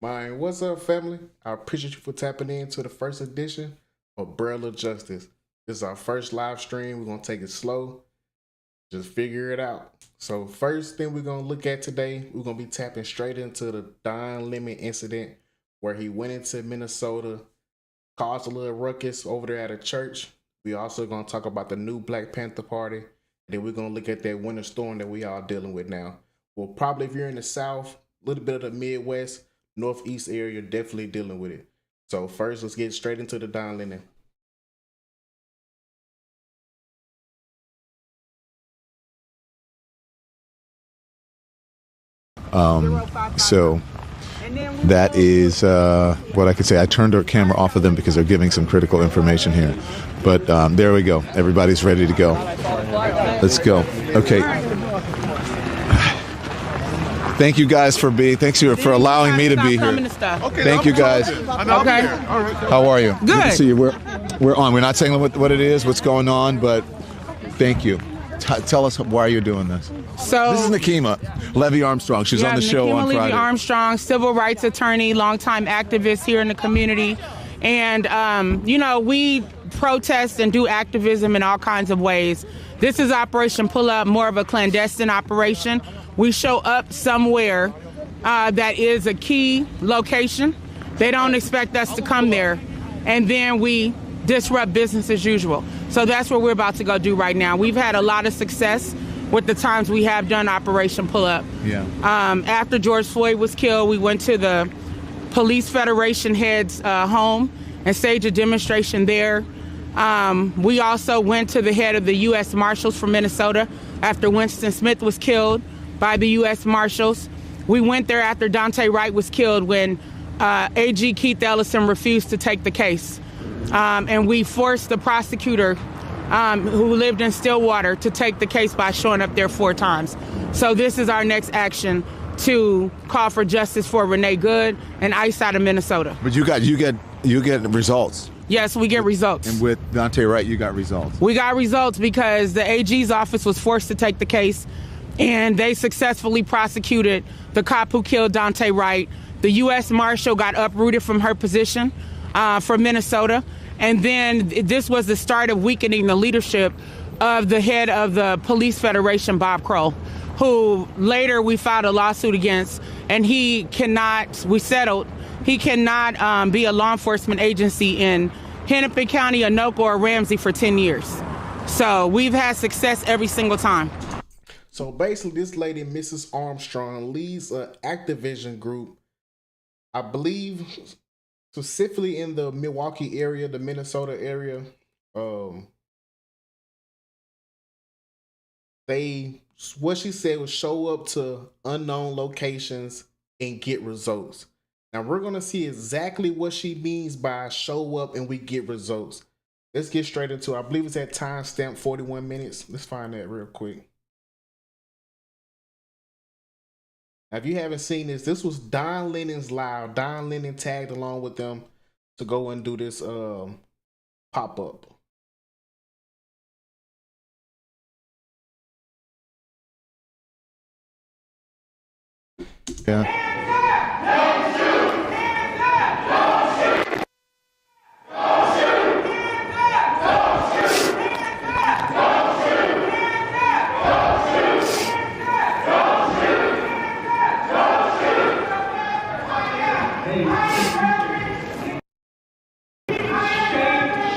Man, what's up, family? I appreciate you for tapping into the first edition of Barrel of Justice. This is our first live stream. We're going to take it slow. Just figure it out. So first thing we're going to look at today, we're going to be tapping straight into the Don Lemon incident where he went into Minnesota, caused a little ruckus over there at a church. We also going to talk about the new Black Panther Party. And then we're going to look at that winter storm that we all dealing with now. Well, probably if you're in the South, a little bit of the Midwest, Northeast area, definitely dealing with it. So first, let's get straight into the Don Lemon. So that is what I could say. I turned our camera off of them because they're giving some critical information here. But there we go. Everybody's ready to go. Let's go. Okay. Thank you guys thanks for allowing me to be here. Okay, Thank you guys. Okay. How are you? Good to see you. We're on. We're not saying what it is, what's going on, but thank you. Tell us why you're doing this. So this is Nakima Levy Armstrong. She's on the show Nakima on Friday. Levy Armstrong, civil rights attorney, longtime activist here in the community. And, we protest and do activism in all kinds of ways. This is Operation Pull Up, more of a clandestine operation. We show up somewhere that is a key location. They don't expect us to come there. And then we disrupt business as usual. So that's what we're about to go do right now. We've had a lot of success with the times we have done Operation Pull Up. Yeah. After George Floyd was killed, we went to the Police Federation head's home and staged a demonstration there. We also went to the head of the U.S. Marshals from Minnesota after Winston Smith was killed by the U.S. Marshals. We went there after Daunte Wright was killed when AG Keith Ellison refused to take the case. And we forced the prosecutor who lived in Stillwater to take the case by showing up there 4 times. So this is our next action to call for justice for Renee Good and ICE out of Minnesota. But you get results. Yes, we get results. And with Daunte Wright, you got results. We got results because the AG's office was forced to take the case, and they successfully prosecuted the cop who killed Daunte Wright. The U.S. Marshal got uprooted from her position from Minnesota. And then this was the start of weakening the leadership of the head of the Police Federation, Bob Kroll, who later we filed a lawsuit against, and he cannot be a law enforcement agency in Hennepin County, Anoka, or Ramsey for 10 years. So we've had success every single time. So basically, this lady, Mrs. Armstrong, leads an activism group, I believe, specifically in the Milwaukee area, the Minnesota area. What she said was show up to unknown locations and get results. Now we're going to see exactly what she means by show up and we get results. Let's get straight into it. I believe it's at timestamp 41 minutes. Let's find that real quick. Now, if you haven't seen this was Don Lennon's live. Don Lennon tagged along with them to go and do this pop-up. Yeah.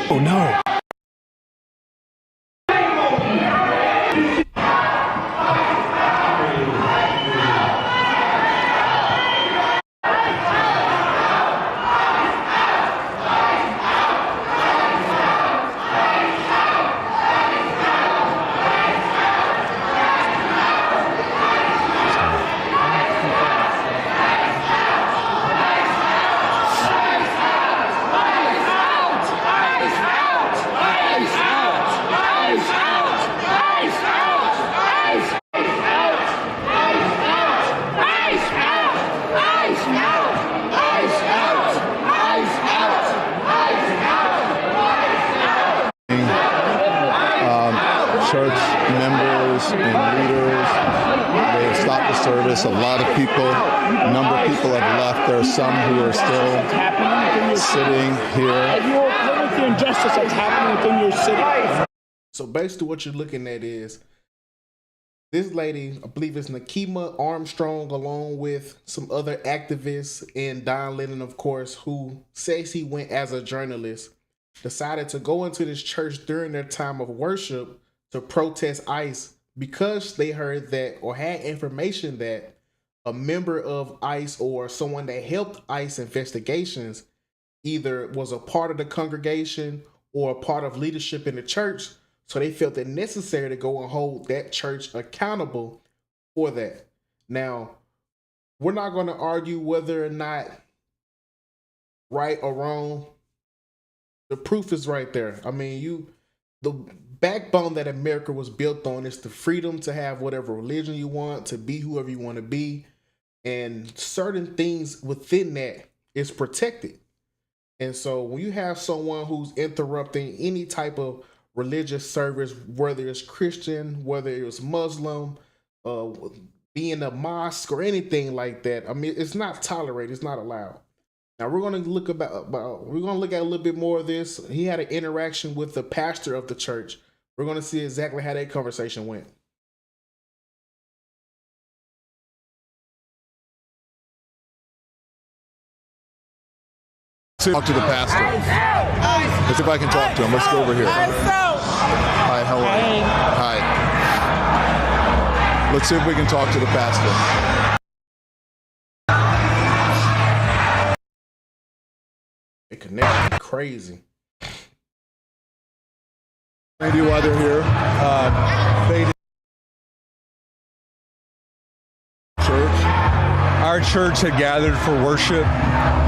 Oh no. church members and leaders, they stopped the service. A lot of people, a number of people have left. There are some who are still sitting here. Are you okay with the injustice that's happening within your city? So basically what you're looking at is this lady, I believe it's Nakima Armstrong, along with some other activists, and Don Lennon, of course, who says he went as a journalist, decided to go into this church during their time of worship to protest ICE because they heard that or had information that a member of ICE or someone that helped ICE investigations either was a part of the congregation or a part of leadership in the church. So they felt it necessary to go and hold that church accountable for that. Now, we're not going to argue whether or not right or wrong. The proof is right there. I mean, the backbone that America was built on is the freedom to have whatever religion you want, to be whoever you want to be. And certain things within that is protected. And so when you have someone who's interrupting any type of religious service, whether it's Christian, whether it's Muslim, being a mosque or anything like that, I mean, it's not tolerated. It's not allowed. Now we're going to look at a little bit more of this. He had an interaction with the pastor of the church. We're going to see exactly how that conversation went. Talk to the pastor. Let's see if I can talk to him. Let's go over here. Hi, how are you? Hi. Let's see if we can talk to the pastor. The connection is crazy. Maybe why they're here. Our church had gathered for worship,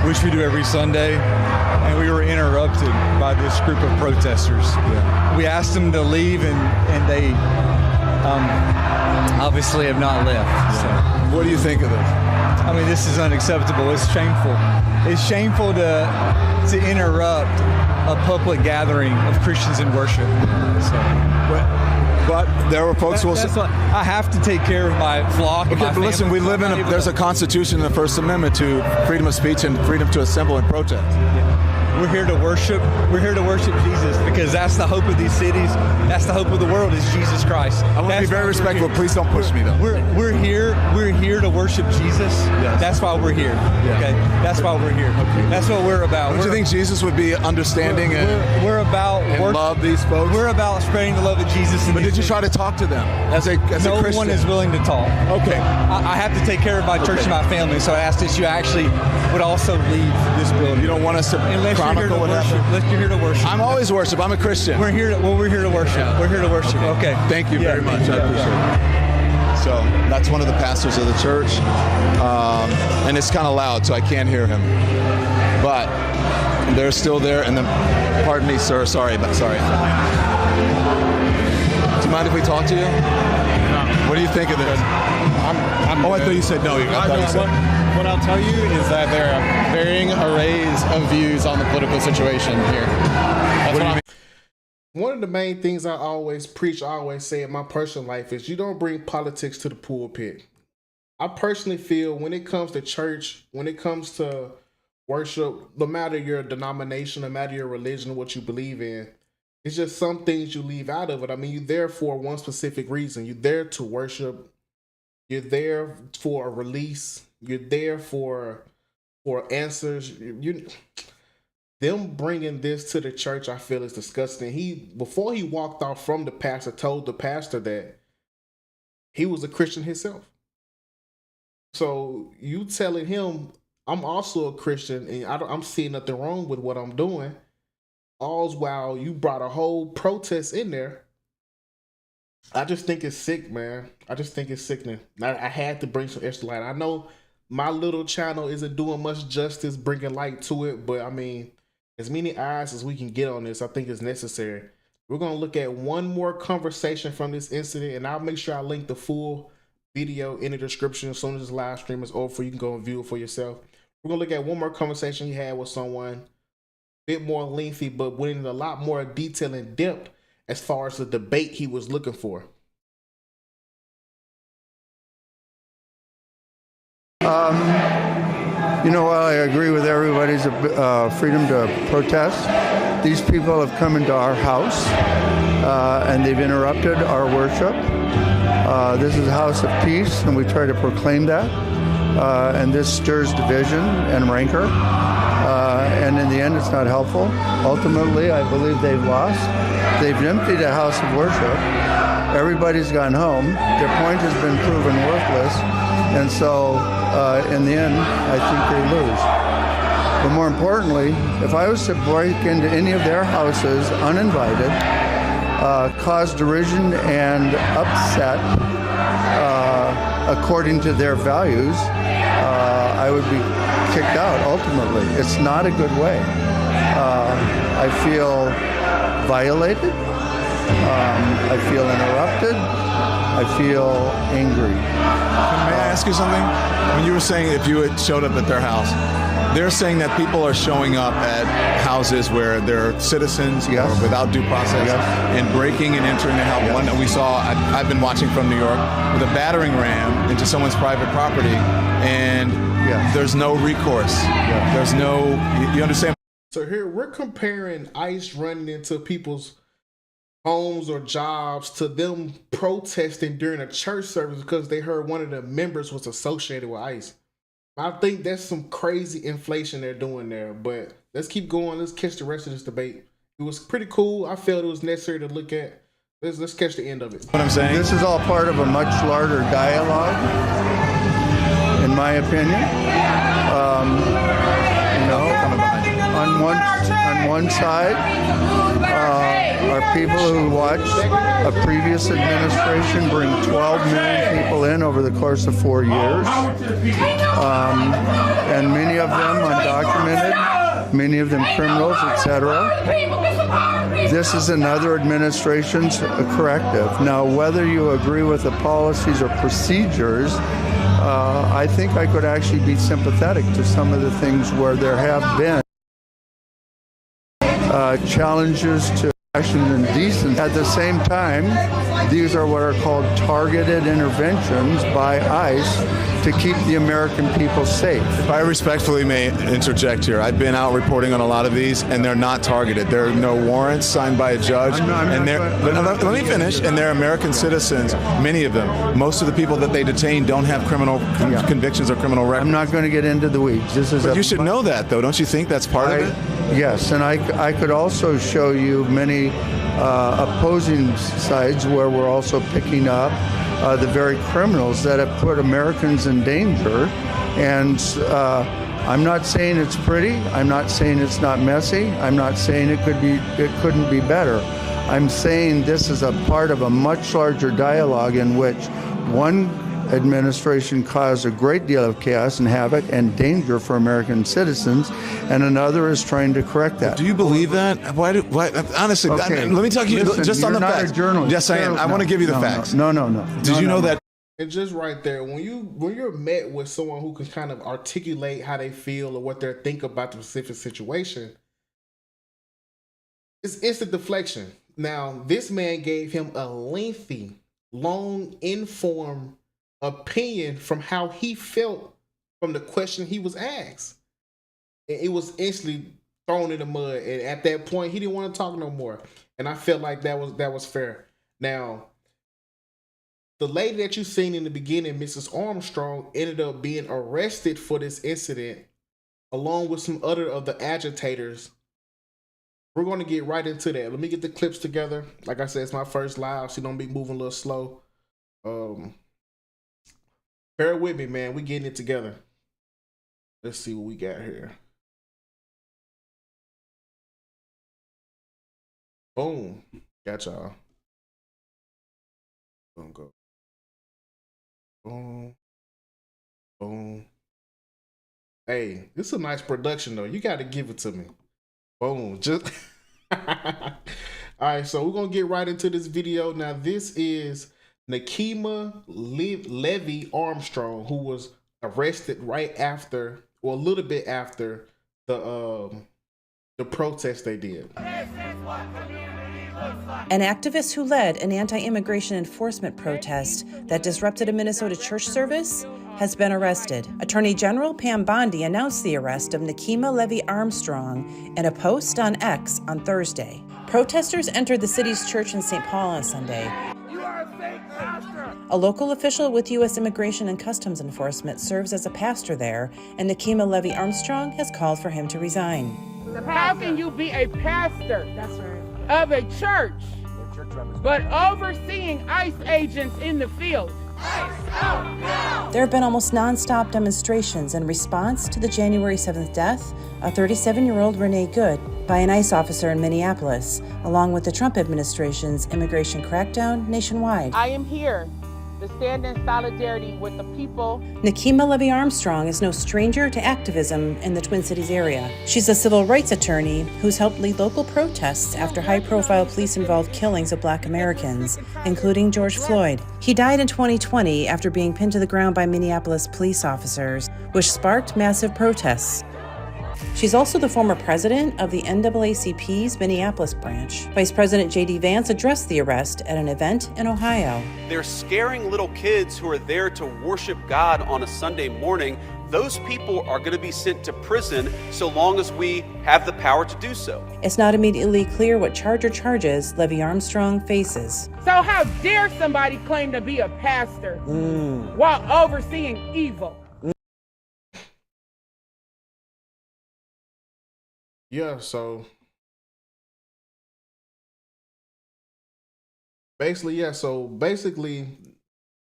which we do every Sunday, and we were interrupted by this group of protesters. Yeah. We asked them to leave, and they obviously have not left. Yeah. So. What do you think of this? I mean, this is unacceptable. It's shameful. It's shameful to interrupt a public gathering of Christians in worship. But there were folks who will say, I have to take care of my flock. Okay, but listen, we live in there's a constitution in the First Amendment to freedom of speech and freedom to assemble and protest. Yeah. We're here to worship. We're here to worship Jesus because that's the hope of these cities. That's the hope of the world is Jesus Christ. I want to be very respectful. Please don't push me, though. We're here to worship Jesus. Yes. That's why we're here. Yeah. Okay, that's why we're here. Okay. That's what we're about. Don't you think Jesus would be understanding we're about and love these folks? We're about spreading the love of Jesus. But did you try to talk to them as a Christian? No one is willing to talk. Okay. I have to take care of my church and my family, so I asked that you actually would also leave this building. You don't want us to chronicle what happened? Unless you're here to worship. I'm always worship. I'm a Christian. We're here to worship. Yeah. We're here to worship. Okay. Thank you very much. I appreciate it. So that's one of the pastors of the church, and it's kind of loud, so I can't hear him. But they're still there, and then, pardon me, sir. Sorry. Do you mind if we talk to you? No. What do you think of this? I thought you said no. What I'll tell you is that there are varying arrays of views on the political situation here. One of the main things I always preach, I always say in my personal life is you don't bring politics to the pulpit. I personally feel when it comes to church, when it comes to worship, no matter your denomination, no matter your religion, what you believe in, it's just some things you leave out of it. I mean, you're there for one specific reason. You're there to worship. You're there for a release. You're there for answers. Them bringing this to the church, I feel is disgusting. Before he walked off from the pastor, told the pastor that he was a Christian himself. So you telling him, I'm also a Christian and I'm seeing nothing wrong with what I'm doing. All's while you brought a whole protest in there. I just think it's sick, man. I just think it's sickening. I had to bring some extra light. I know my little channel isn't doing much justice bringing light to it, but I mean, as many eyes as we can get on this, I think is necessary. We're going to look at one more conversation from this incident, and I'll make sure I link the full video in the description as soon as this live stream is over. You can go and view it for yourself. We're going to look at one more conversation he had with someone, a bit more lengthy, but went into a lot more detail and depth as far as the debate he was looking for. You know, while I agree with everybody's freedom to protest, these people have come into our house and they've interrupted our worship. This is a house of peace, and we try to proclaim that. And this stirs division and rancor. And in the end, it's not helpful. Ultimately, I believe they've lost. They've emptied a house of worship. Everybody's gone home. Their point has been proven worthless. And so, in the end, I think they lose. But more importantly, if I was to break into any of their houses uninvited, cause derision and upset according to their values, I would be kicked out ultimately. It's not a good way. I feel violated. I feel interrupted. I feel angry. May I ask you something? When you were saying if you had showed up at their house, they're saying that people are showing up at houses where they're citizens Yes. or without due process Yes. and breaking and entering their house. Yes. One that we saw, I've been watching from New York, with a battering ram into someone's private property, and Yes. there's no recourse. Yes. There's no, you understand? So here we're comparing ICE running into people's homes or jobs to them protesting during a church service because they heard one of the members was associated with ICE. I think that's some crazy inflation they're doing there, but let's keep going. Let's catch the rest of this debate. It was pretty cool. I felt it was necessary to look at. Let's catch the end of it. What I'm saying? This is all part of a much larger dialogue, in my opinion. On one side are people who watched a previous administration bring 12 million people in over the course of 4 years, and many of them undocumented, many of them criminals, etc. This is another administration's corrective. Now, whether you agree with the policies or procedures, I think I could actually be sympathetic to some of the things where there have been challenges to action and decency. At the same time, these are what are called targeted interventions by ICE to keep the American people safe. If I respectfully may interject here, I've been out reporting on a lot of these, and they're not targeted. There are no warrants signed by a judge, let me finish. And they're American citizens, many of them. Most of the people that they detain don't have criminal convictions or criminal records. I'm not going to get into the weeds. But you should know that, though. Don't you think that's part of it? Yes, and I could also show you many opposing sides where we're also picking up the very criminals that have put Americans in danger. And I'm not saying it's pretty. I'm not saying it's not messy. I'm not saying it couldn't be better. I'm saying this is a part of a much larger dialogue in which one administration caused a great deal of chaos and havoc and danger for American citizens, and another is trying to correct that. Do you believe that? Why honestly, Okay. let me talk to you just on the facts. You're not a journalist. Yes, I am. I want to give you the facts. No. Did you know that? And just right there, when you're met with someone who can kind of articulate how they feel or what they're thinking about the specific situation, it's instant deflection. Now, this man gave him a lengthy, long, informed opinion from how he felt from the question he was asked. And it was instantly thrown in the mud. And at that point, he didn't want to talk no more. And I felt like that was fair. Now, the lady that you seen in the beginning, Mrs. Armstrong, ended up being arrested for this incident, along with some other of the agitators. We're going to get right into that. Let me get the clips together. Like I said, it's my first live, so don't be moving a little slow. Bear with me, man. We getting it together. Let's see what we got here. Boom. Got y'all. Boom, go. Boom. Boom. Hey, this is a nice production, though. You got to give it to me. Boom. Just. All right, so we're going to get right into this video. Now, this is Nakima Levy Armstrong, who was arrested right after, or a little bit after, the protest they did. An activist who led an anti-immigration enforcement protest that disrupted a Minnesota church service has been arrested. Attorney General Pam Bondi announced the arrest of Nikema Levy Armstrong in a post on X on Thursday. Protesters entered the city's church in St. Paul on Sunday. You are a fake pastor! A local official with U.S. Immigration and Customs Enforcement serves as a pastor there, and Nikema Levy Armstrong has called for him to resign. How can you be a pastor of a church, but overseeing ICE agents in the field? There have been almost non-stop demonstrations in response to the January 7th death of 37-year-old Renee Good by an ICE officer in Minneapolis, along with the Trump administration's immigration crackdown nationwide. I am here to stand in solidarity with the people. Nikema Levy Armstrong is no stranger to activism in the Twin Cities area. She's a civil rights attorney who's helped lead local protests after high-profile police-involved killings of Black Americans, including George Floyd. He died in 2020 after being pinned to the ground by Minneapolis police officers, which sparked massive protests. She's also the former president of the NAACP's Minneapolis branch. Vice President J.D. Vance addressed the arrest at an event in Ohio. They're scaring little kids who are there to worship God on a Sunday morning. Those people are going to be sent to prison so long as we have the power to do so. It's not immediately clear what charge or charges Levy Armstrong faces. So how dare somebody claim to be a pastor while overseeing evil? Yeah, so basically,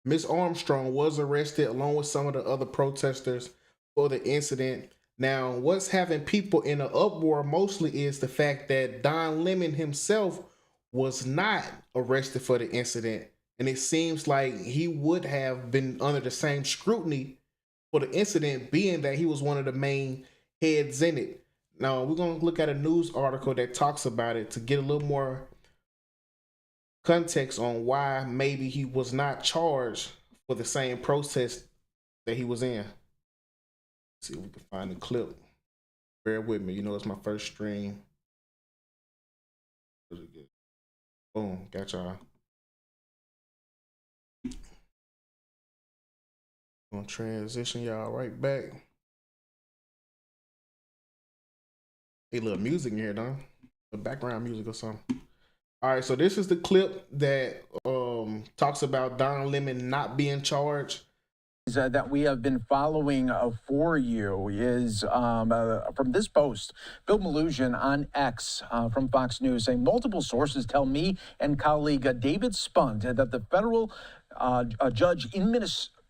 Miss Armstrong was arrested along with some of the other protesters for the incident. Now, what's having people in an uproar mostly is the fact that Don Lemon himself was not arrested for the incident, and it seems like he would have been under the same scrutiny for the incident, being that he was one of the main heads in it. Now, we're going to look at a news article that talks about it to get a little more context on why maybe he was not charged for the same protest that he was in. Let's see if we can find the clip. Bear with me. You know, it's my first stream. Boom, got y'all. Gonna transition y'all right back. A little music in here, Don. The background music or something. All right, so this is the clip that talks about Don Lemon not being charged. That we have been following for you is from this post. Bill Malusian on X from Fox News saying multiple sources tell me and colleague David Spunt that the federal judge in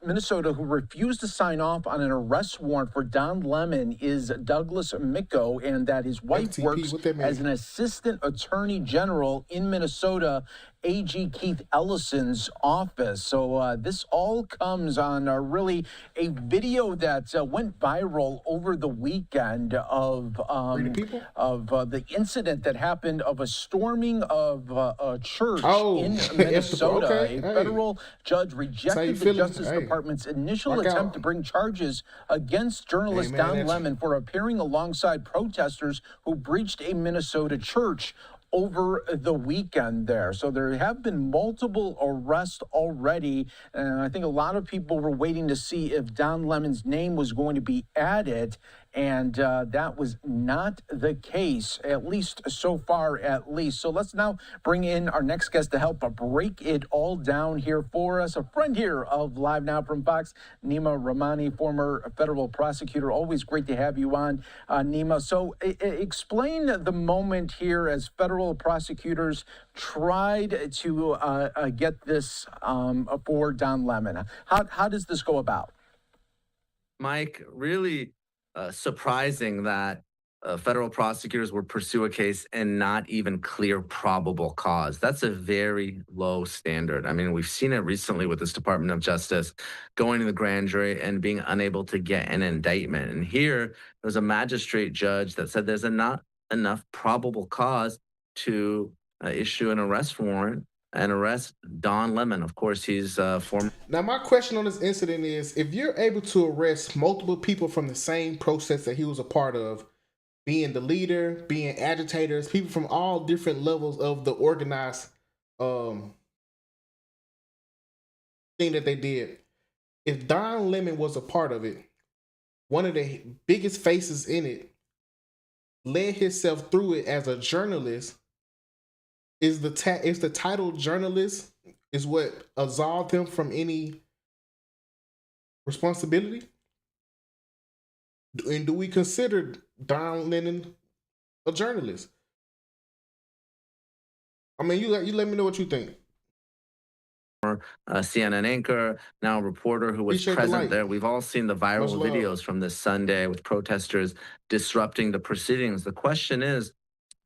Minnesota who refused to sign off on an arrest warrant for Don Lemon is Douglas Micko, and that his wife works as an assistant attorney general in Minnesota, AG Keith Ellison's office. So this all comes on really a video that went viral over the weekend of the incident that happened of a storming of a church in Minnesota. A federal judge rejected the Justice Department's initial attempt to bring charges against journalist Don Lemon for appearing alongside protesters who breached a Minnesota church over the weekend there. So there have been multiple arrests already, and I think a lot of people were waiting to see if Don Lemon's name was going to be added, and that was not the case, at least so far, at least. So let's now bring in our next guest to help break it all down here for us. A friend here of Live Now from Fox, Nima Rahmani, former federal prosecutor. Always great to have you on, Nima. So explain the moment here as federal prosecutors tried to get this for Don Lemon. How does this go about? Mike, really surprising that federal prosecutors would pursue a case and not even clear probable cause. That's a very low standard. I mean, we've seen it recently with this Department of Justice going to the grand jury and being unable to get an indictment. And here, there's a magistrate judge that said there's not enough probable cause to issue an arrest warrant and arrest Don Lemon. Of course, he's former. Now, my question on this incident is, if you're able to arrest multiple people from the same process that he was a part of, being the leader, being agitators, people from all different levels of the organized thing that they did, if Don Lemon was a part of it, one of the biggest faces in it led himself through it as a journalist. Is the title journalist is what absolved him from any responsibility? And do we consider Don Lemon a journalist? I mean, you let me know what you think. A CNN anchor, now a reporter who was Appreciate the present light. there. We've all seen the viral Much love. videos from this Sunday with protesters disrupting the proceedings. The question is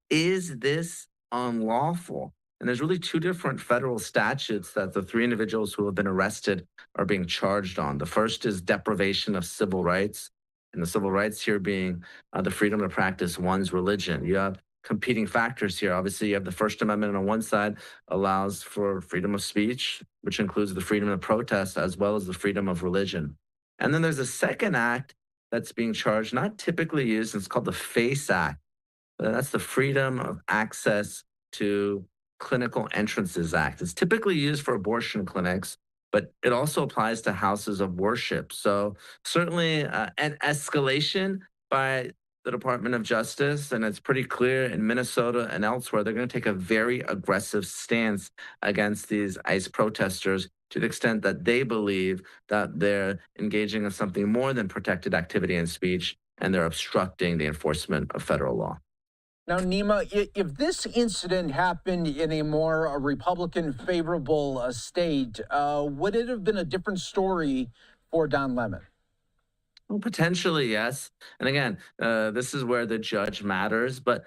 this unlawful? And there's really two different federal statutes that the three individuals who have been arrested are being charged on. The first is deprivation of civil rights, and the civil rights here being the freedom to practice one's religion. You have competing factors here. Obviously, you have the First Amendment on one side, allows for freedom of speech, which includes the freedom of protest, as well as the freedom of religion. And then there's a second act that's being charged, not typically used, it's called the FACE Act. That's the Freedom of Access to Clinical Entrances Act. It's typically used for abortion clinics, but it also applies to houses of worship. So certainly an escalation by the Department of Justice, and it's pretty clear in Minnesota and elsewhere, they're going to take a very aggressive stance against these ICE protesters to the extent that they believe that they're engaging in something more than protected activity and speech, and they're obstructing the enforcement of federal law. Now, Nima, if this incident happened in a more Republican favorable state, would it have been a different story for Don Lemon? Well, potentially, yes. And again, this is where the judge matters. But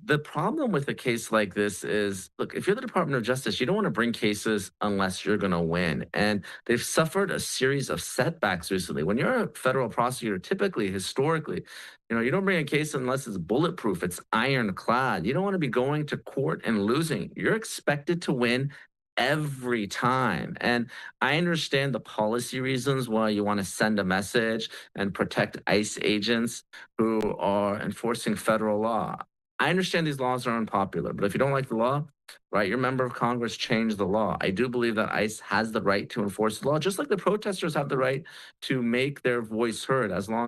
the problem with a case like this is, look, if you're the Department of Justice, you don't want to bring cases unless you're going to win. And they've suffered a series of setbacks recently. When you're a federal prosecutor, typically, historically, you don't bring a case unless it's bulletproof, it's ironclad. You don't want to be going to court and losing. You're expected to win every time. And I understand the policy reasons why you want to send a message and protect ICE agents who are enforcing federal law. I understand these laws are unpopular, but if you don't like the law, right, your member of Congress changed the law. I do believe that ICE has the right to enforce the law, just like the protesters have the right to make their voice heard as long.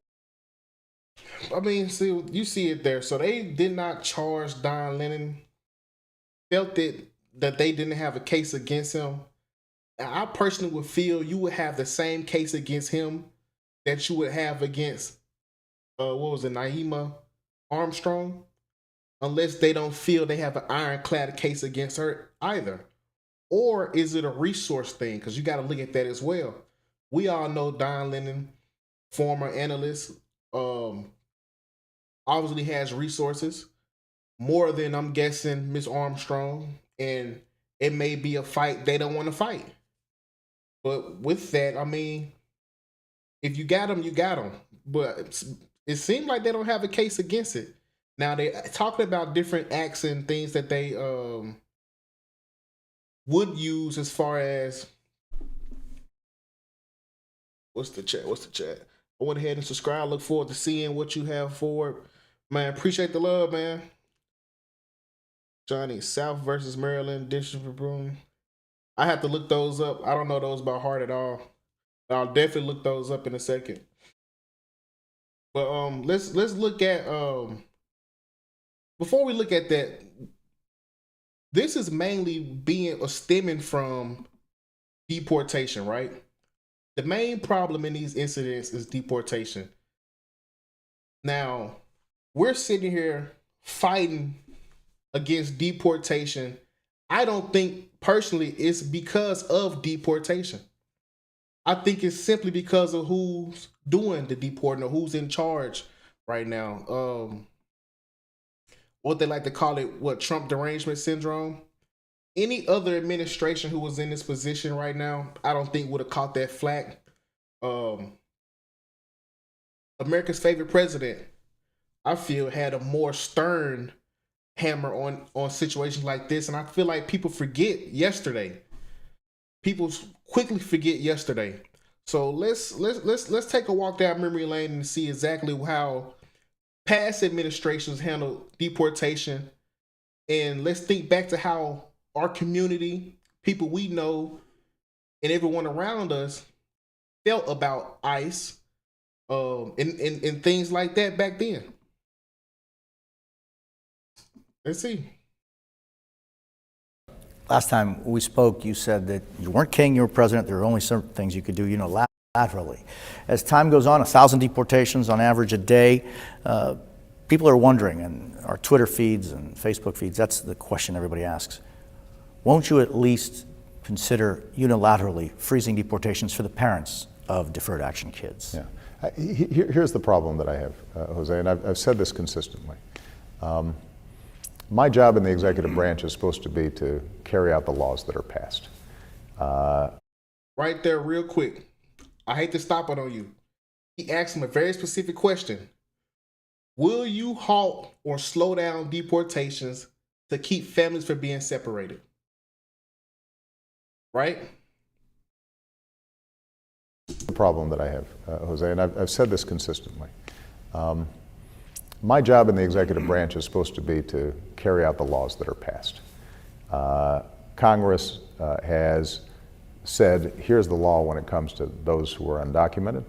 I mean, see, you see it there. So they did not charge Don Lemon, felt that they didn't have a case against him. I personally would feel you would have the same case against him that you would have against, Naima Armstrong, unless they don't feel they have an ironclad case against her either. Or is it a resource thing? Because you got to look at that as well. We all know Don Lemon, former analyst, obviously has resources, more than, I'm guessing, Miss Armstrong, and it may be a fight they don't want to fight. But with that, I mean, if you got them, you got them. But it seems like they don't have a case against it. Now, they're talking about different acts and things that they would use as far as... What's the chat? I went ahead and subscribe. Look forward to seeing what you have for, man. Appreciate the love, man. Johnny, South versus Maryland, District of Broome. I have to look those up. I don't know those by heart at all. I'll definitely look those up in a second. But let's look at before we look at that, this is mainly being or stemming from deportation, right? The main problem in these incidents is deportation. Now, we're sitting here fighting against deportation. I don't think personally it's because of deportation. I think it's simply because of who's doing the deporting or who's in charge right now. What they like to call it, Trump derangement syndrome. Any other administration who was in this position right now, I don't think would have caught that flack. America's favorite president, I feel, had a more stern hammer on situations like this, and I feel like people forget yesterday. People quickly forget yesterday. So let's take a walk down memory lane and see exactly how past administrations handled deportation, and let's think back to how our community, people we know, and everyone around us felt about ICE and things like that back then. Let's see. Last time we spoke, you said that you weren't king, you were president. There were only certain things you could do unilaterally. As time goes on, 1,000 deportations on average a day. People are wondering, and our Twitter feeds and Facebook feeds, that's the question everybody asks. Won't you at least consider unilaterally freezing deportations for the parents of deferred action kids? Yeah. Here's the problem that I have, Jose, and I've said this consistently. My job in the executive branch is supposed to be to carry out the laws that are passed. Right there, real quick. I hate to stop it on you. He asked him a very specific question. Will you halt or slow down deportations to keep families from being separated? Right? The problem that I have, Jose, and I've said this consistently. My job in the executive branch is supposed to be to carry out the laws that are passed. Congress has said, here's the law when it comes to those who are undocumented,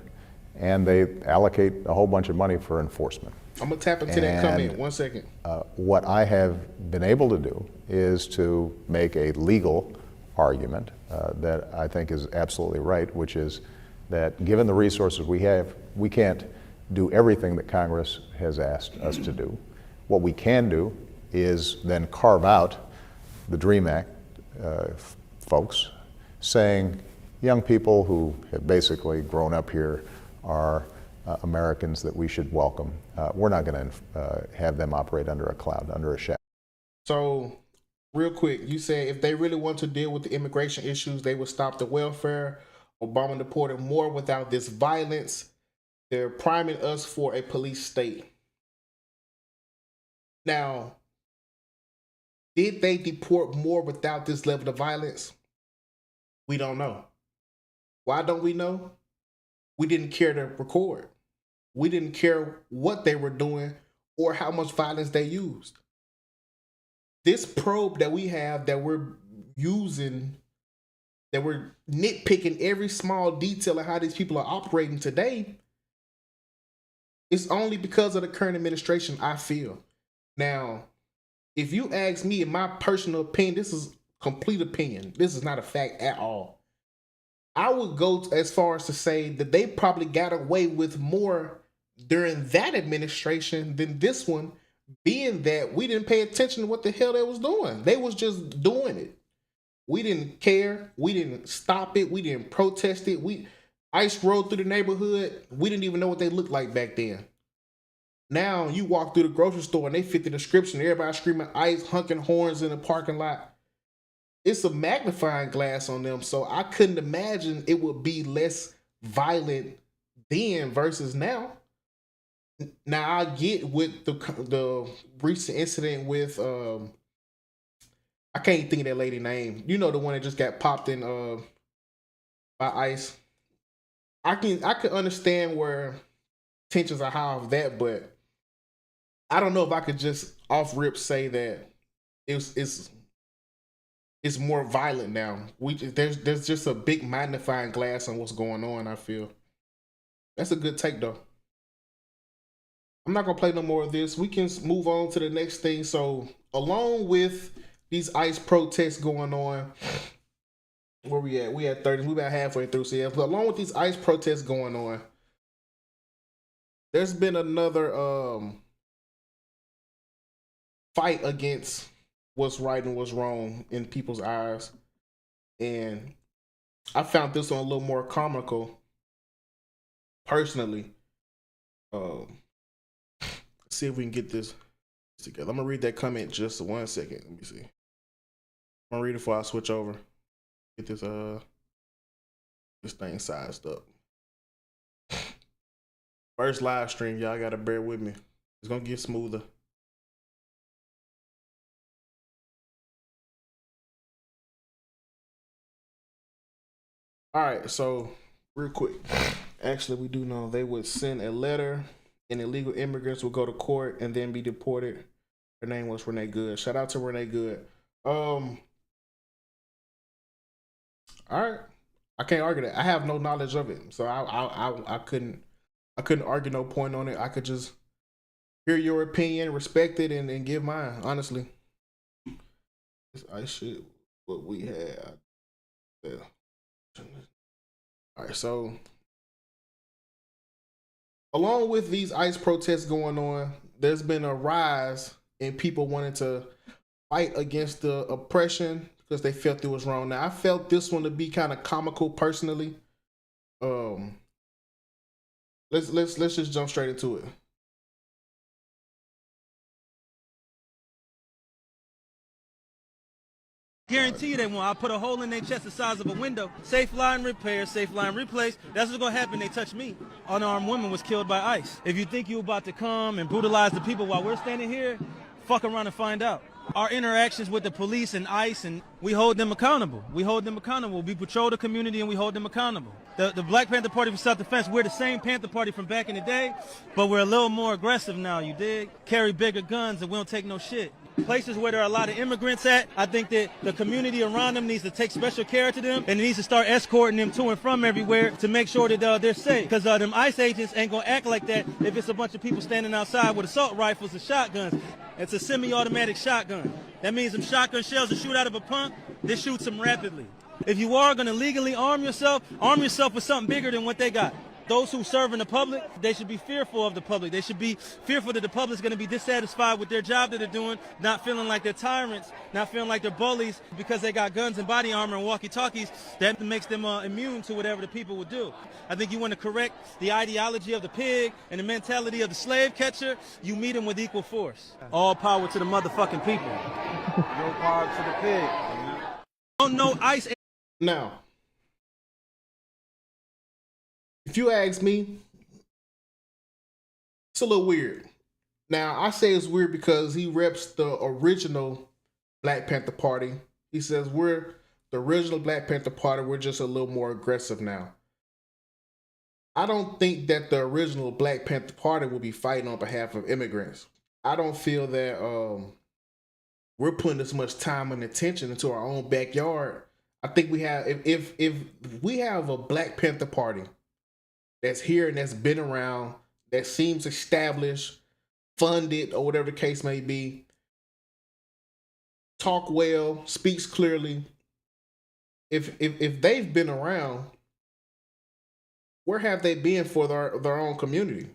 and they allocate a whole bunch of money for enforcement. I'm gonna tap into that comment, 1 second. What I have been able to do is to make a legal argument that I think is absolutely right, which is that given the resources we have, we can't do everything that Congress has asked us to do. What we can do is then carve out the DREAM Act folks, saying young people who have basically grown up here are Americans that we should welcome. We're not going to have them operate under a cloud, under a shadow. So, real quick, you said if they really want to deal with the immigration issues, they would stop the welfare. Obama deported more without this violence. They're priming us for a police state. Now, did they deport more without this level of violence? We don't know. Why don't we know? We didn't care to record. We didn't care what they were doing or how much violence they used. This probe that we have that we're using, that we're nitpicking every small detail of how these people are operating today, it's only because of the current administration, I feel. Now, if you ask me, in my personal opinion, this is complete opinion. This is not a fact at all. I would go as far as to say that they probably got away with more during that administration than this one, being that we didn't pay attention to what the hell they was doing. They was just doing it. We didn't care. We didn't stop it. We didn't protest it. ICE rode through the neighborhood. We didn't even know what they looked like back then. Now you walk through the grocery store and they fit the description. Everybody screaming ICE, honking horns in the parking lot. It's a magnifying glass on them. So I couldn't imagine it would be less violent then versus now. Now I get with the recent incident with I can't think of that lady name. You know, the one that just got popped in by ICE. I could understand where tensions are high of that, but I don't know if I could just off rip say that it's more violent now. There's just a big magnifying glass on what's going on, I feel. That's a good take though. I'm not gonna play no more of this. We can move on to the next thing. So along with these ICE protests going on, where we at? We at 30. We about halfway through. So yeah, but along with these ICE protests going on, there's been another fight against what's right and what's wrong in people's eyes. And I found this one a little more comical, personally. Let's see if we can get this together. I'm gonna read that comment just 1 second. Let me see. I'm gonna read it before I switch over. Get this thing sized up. First live stream, y'all gotta bear with me. It's gonna get smoother. All right, so real quick. Actually, we do know they would send a letter and illegal immigrants will go to court and then be deported. Her name was Renee Good. Shout out to Renee Good. All right. I can't argue that. I have no knowledge of it, so I couldn't argue no point on it. I could just hear your opinion, respect it, and give mine. Honestly, I should what we had. Yeah. All right, so along with these ICE protests going on, there's been a rise in people wanting to fight against the oppression because they felt it was wrong. Now, I felt this one to be kind of comical personally. Let's just jump straight into it. Guarantee you they won't. I'll put a hole in their chest the size of a window. Safe line repair, safe line replace. That's what's gonna happen. They touch me. Unarmed woman was killed by ICE. If you think you're about to come and brutalize the people while we're standing here, fuck around and find out. Our interactions with the police and ICE, and we hold them accountable. We hold them accountable. We patrol the community and we hold them accountable. The Black Panther Party for Self-Defense, we're the same Panther Party from back in the day, but we're a little more aggressive now, you dig? Carry bigger guns and we don't take no shit. Places where there are a lot of immigrants at, I think that the community around them needs to take special care to them and it needs to start escorting them to and from everywhere to make sure that they're safe. Because them ICE agents ain't gonna act like that if it's a bunch of people standing outside with assault rifles and shotguns. It's a semi-automatic shotgun. That means them shotgun shells that shoot out of a pump, they shoot them rapidly. If you are gonna legally arm yourself with something bigger than what they got. Those who serve in the public, they should be fearful of the public. They should be fearful that the public's going to be dissatisfied with their job that they're doing, not feeling like they're tyrants, not feeling like they're bullies because they got guns and body armor and walkie-talkies. That makes them immune to whatever the people would do. I think you want to correct the ideology of the pig and the mentality of the slave catcher. You meet them with equal force. All power to the motherfucking people. No power to the pig. Don't know ICE. Now, if you ask me, it's a little weird. Now, I say it's weird because he reps the original Black Panther Party. He says we're the original Black Panther Party. We're just a little more aggressive now. I don't think that the original Black Panther Party will be fighting on behalf of immigrants. I don't feel that we're putting as much time and attention into our own backyard. I think we have, if we have a Black Panther Party that's here and that's been around, that seems established, funded, or whatever the case may be, talk well, speaks clearly. If they've been around, where have they been for their own community?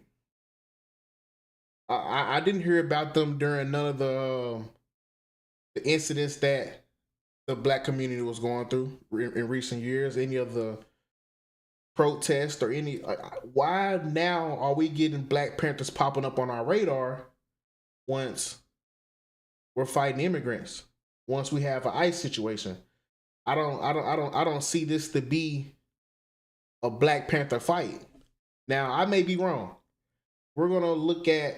I didn't hear about them during none of the incidents that the Black community was going through in recent years, any of the protest or any. Why now are we getting Black Panthers popping up on our radar once we're fighting immigrants, once we have an ICE situation? I don't see this to be a Black Panther fight. Now, I may be wrong. We're gonna look at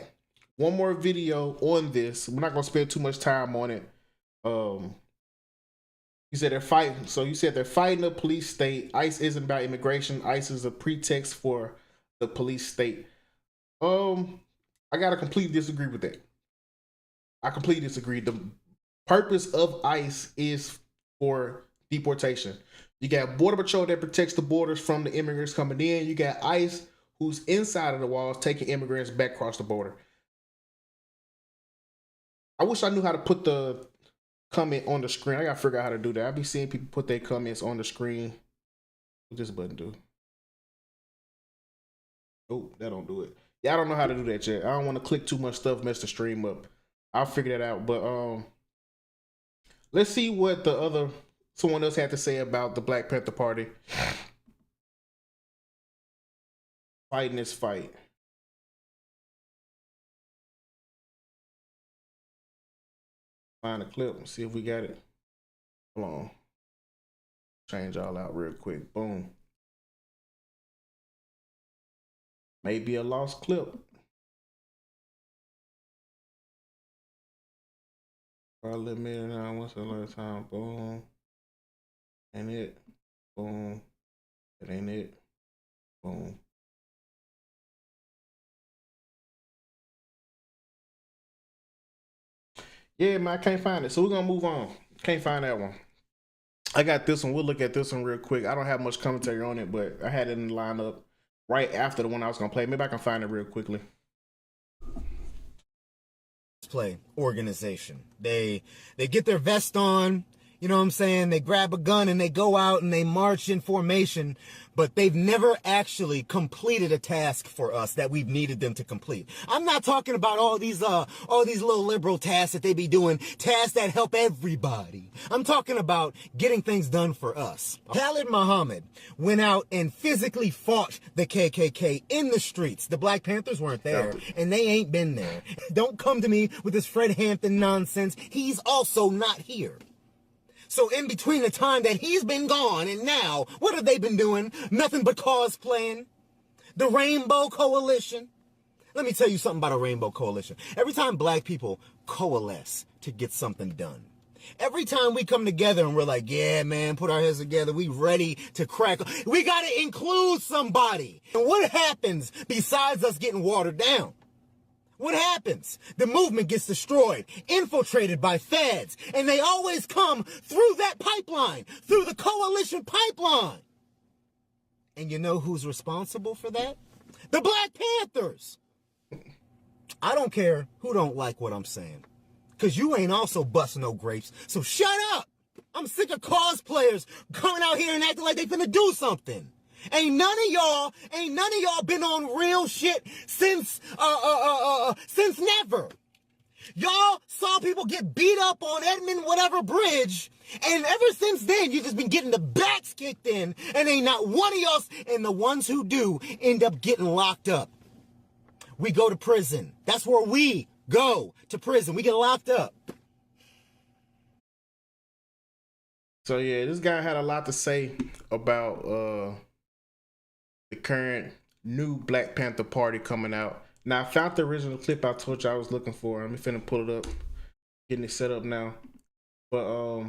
one more video on this. We're not gonna spend too much time on it. You said they're fighting. So you said they're fighting the police state. ICE isn't about immigration. ICE is a pretext for the police state. I gotta completely disagree with that. I completely disagree. The purpose of ICE is for deportation. You got Border Patrol that protects the borders from the immigrants coming in. You got ICE who's inside of the walls taking immigrants back across the border. I wish I knew how to put the comment on the screen. I gotta figure out how to do that. I be seeing people put their comments on the screen. What this button do? Oh, that don't do it. Yeah, I don't know how to do that yet. I don't want to click too much stuff, mess the stream up. I'll figure that out. But let's see what someone else had to say about the Black Panther Party fighting this fight. Find a clip and see if we got it. Hold on. Change all out real quick. Boom. Maybe a lost clip. Probably a minute now. Once a last time. Boom. Ain't it? Boom. It ain't it. Boom. Yeah, man, I can't find it. So we're gonna move on. Can't find that one. I got this one. We'll look at this one real quick. I don't have much commentary on it, but I had it in the lineup right after the one I was gonna play. Maybe I can find it real quickly. Play organization. They get their vest on, you know what I'm saying? They grab a gun and they go out and they march in formation, but they've never actually completed a task for us that we've needed them to complete. I'm not talking about all these little liberal tasks that they be doing, tasks that help everybody. I'm talking about getting things done for us. Khalid Muhammad went out and physically fought the KKK in the streets. The Black Panthers weren't there, and they ain't been there. Don't come to me with this Fred Hampton nonsense. He's also not here. So in between the time that he's been gone and now, what have they been doing? Nothing but cosplaying. The Rainbow Coalition. Let me tell you something about a Rainbow Coalition. Every time black people coalesce to get something done, every time we come together and we're like, yeah, man, put our heads together, we ready to crack, we got to include somebody. And what happens besides us getting watered down? What happens? The movement gets destroyed, infiltrated by feds, and they always come through that pipeline, through the coalition pipeline. And you know who's responsible for that? The Black Panthers. I don't care who don't like what I'm saying, because you ain't also busting no grapes, so shut up. I'm sick of cosplayers coming out here and acting like they finna do something. Ain't none of y'all been on real shit since never. Y'all saw people get beat up on Edmund whatever bridge, and ever since then, you just been getting the backs kicked in, and ain't not one of y'all, and the ones who do end up getting locked up. We go to prison. That's where we go, to prison. We get locked up. So yeah, this guy had a lot to say about the current new Black Panther Party coming out. Now, I found the original clip I told you I was looking for. I'm finna pull it up, getting it set up now. But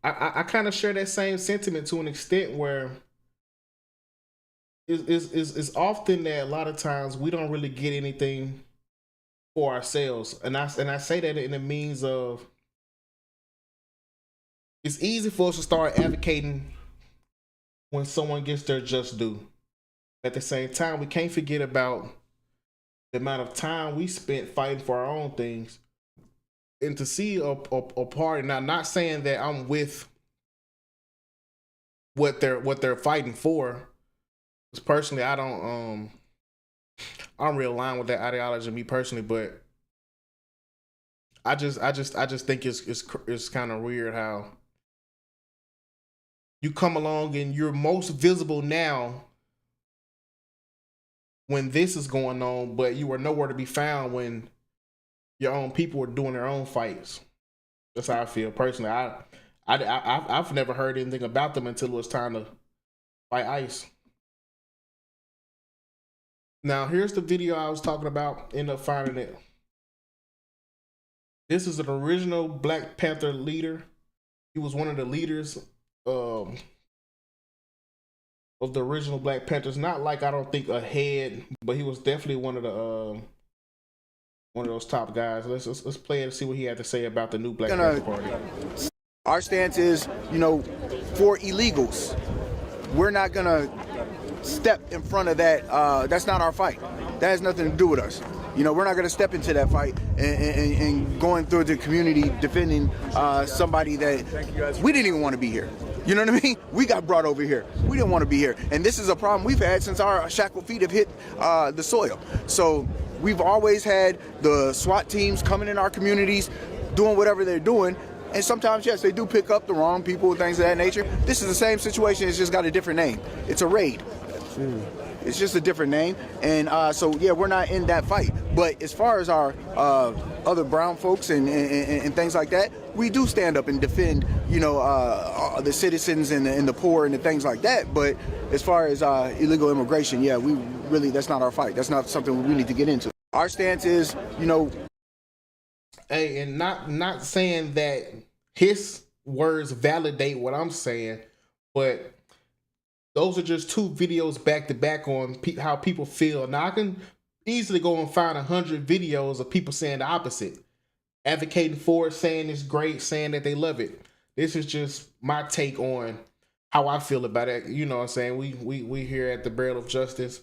I kind of share that same sentiment to an extent where it's often that a lot of times we don't really get anything for ourselves, and I say that in the means of it's easy for us to start advocating when someone gets their just due. At the same time, we can't forget about the amount of time we spent fighting for our own things. And to see a party, now not saying that I'm with what they're fighting for, because personally I don't real aligned with that ideology, me personally, but I just think it's kind of weird how you come along and you're most visible now when this is going on, but you are nowhere to be found when your own people are doing their own fights. That's how I feel personally. I've never heard anything about them until it was time to fight ICE. Now here's the video I was talking about. End up finding it. This is an original Black Panther leader. He was one of the leaders of the original Black Panthers. Not like, I don't think a head, but he was definitely one of those top guys. Let's play it and see what he had to say about the new Black Panther Party. Our stance is, for illegals. We're not gonna step in front of that. That's not our fight. That has nothing to do with us. We're not going to step into that fight and going through the community defending somebody that we didn't even want to be here. You know what I mean? We got brought over here. We didn't want to be here. And this is a problem we've had since our shackled feet have hit the soil. So we've always had the SWAT teams coming in our communities, doing whatever they're doing. And sometimes, yes, they do pick up the wrong people, things of that nature. This is the same situation. It's just got a different name. It's a raid. It's just a different name. And so, yeah, we're not in that fight. But as far as our other brown folks and things like that, we do stand up and defend, the citizens and the poor and the things like that. But as far as illegal immigration, yeah, that's not our fight. That's not something we need to get into. Our stance is, Hey, and not saying that his words validate what I'm saying, but those are just two videos back to back on how people feel. Now I can easily go and find 100 videos of people saying the opposite. advocating for it, saying it's great, saying that they love it. This is just my take on how I feel about it. You know what I'm saying? We here at the Barrel of Justice.